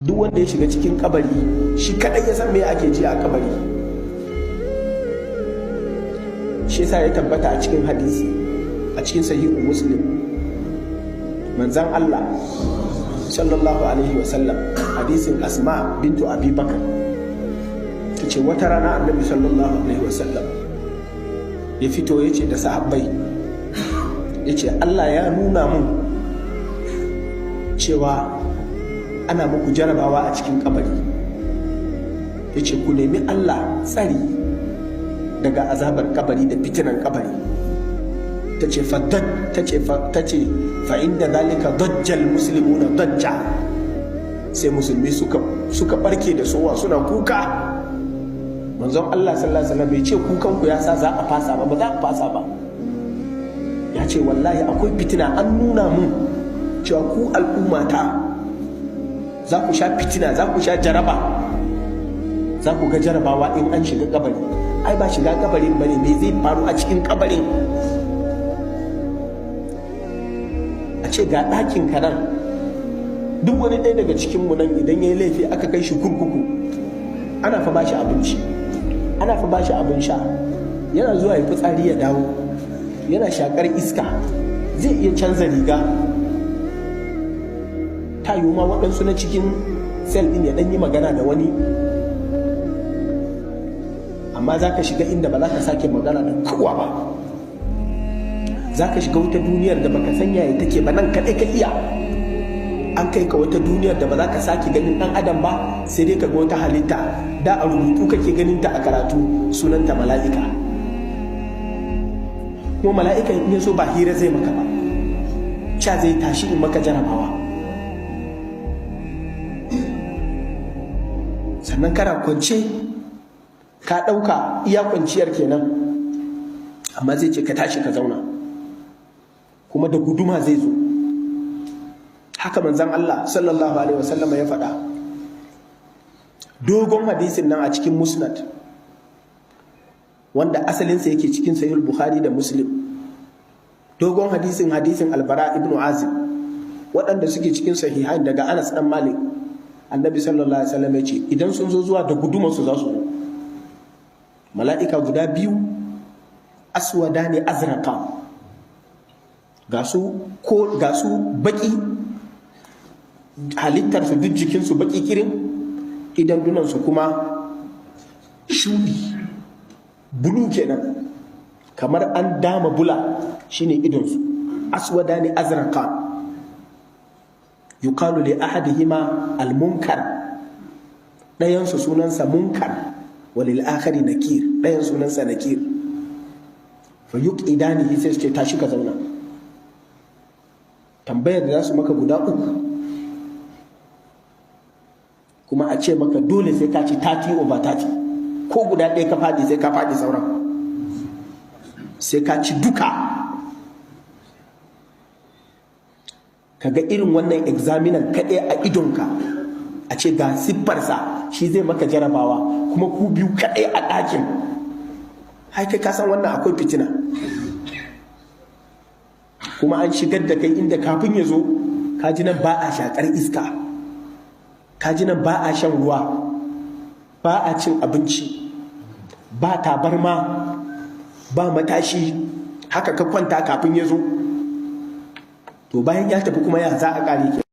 duk wanda ya shiga cikin kabari shi kadai ya san me ake ji a kabari. Shi yasa ya tabbata a cikin hadisi a cikin sahihu Muslim, manzon Allah sallallahu alaihi wasallam, hadisin Asma bintu Abi Bakar, tace wata rana Annabi sallallahu alaihi wasallam ya fito yace da sahabbai, yace Allah ya nuna mun cewa ana muku jarabawa a cikin kabari, yace ku nemi Allah tsari daga azabar kabari da fitinan kabari. tace fa inda zalika dajjal muslimuna dajja, sai musulmi suka barke da sowa suna kuka. Manzon Allah sallallahu alaihi wasallam bai ce kukan ku ya sa za a fasa ba za a fasa ba. Ya ce wallahi akwai fitina, an nuna mun cewa ku al'ummata za ku sha fitina, za ku sha jaraba, za ku ga jarabawa in an shiga kabari. Ai ba shiga kabarin bane, me zai faru a cikin kabarin? A ce ga ɗakin ka nan, duk wani ɗaya daga cikin mu nan idan ya yi laifi aka kai shi kurkuku, ana fa ba shi abinci, ana fa ba shi abin sha, yana zuwa ya fitsari ya dawo, yana shakar iska, zai iya canza riga. Ta yiwu ma waɗansu na cikin sel ɗin ya ɗan yi magana da wani, amma za ka shiga inda ba za ka sake magana da kowa ba. Za ka shiga wata duniyar da baka san yaya take ba, nan kaɗai ka iya. An kai ka wata duniyar da ba za ka sake ganin ɗan adam ba, sai dai ka ga wata halitta da a rubutu kake ganin ta a karatu, sunanta mala'ika. Kuma mala'ikan in ya so ba hira zai maka ba, sha zai tashi in maka jarabawa. Sannan kana kwance ka ɗauka iya kwanciyar kenan, amma zai ce ka tashi ka zauna, kuma da guduma zai zo. Haka manzon Allah sallallahu alaihi wasallam ya faɗa. Dogon hadisin nan a cikin Musnad, wanda asalinsa yake cikin Sahih Bukhari da Muslim. Dogon hadisin Al-Bara ibn Azib, waɗanda suke cikin sahihain daga Anas dan Malik. Annabi sallallahu alaihi wasallam ya ce idan sun zo zuwa da gudumarsu za su zo. Mala'ika guda biyu, aswadani azraqa, ga su baki, halittarsu duk jikinsu baki kirin, idan dunansu kuma shudi, bulu kenan, kamar an dama bula, shine idonsu. Aswadani azraqa, yuqalu li ahadihima al-munkar, ɗayansu sunansa munkar, walil akhari nakir, ɗayan sunansa nakir. Fa yuqidanihi, sai su ce tashi ka zauna. Tambayar da za su maka guda uku, kuma a ce maka dole sai ka ci 30/30, ko guda ɗaya ka faɗi sai ka faɗi sauran, sai ka ci duka. Kaga irin wannan examinan kaɗai a idonka, a ce ga siffarsa shi zai maka jarabawa, kuma ku biyu kaɗai a ɗakin. Hai kai kasan wannan akwai fitina. Kuma an shigar da kai inda kafin ya zo, kaji nan ba a shakar iska, kaji nan ba a shan ruwa, ba a cin abinci, ba tabarma, ba matashi, haka ka kwanta kafin ya zo. To bayan ya tafi kuma ya za a ƙare ke.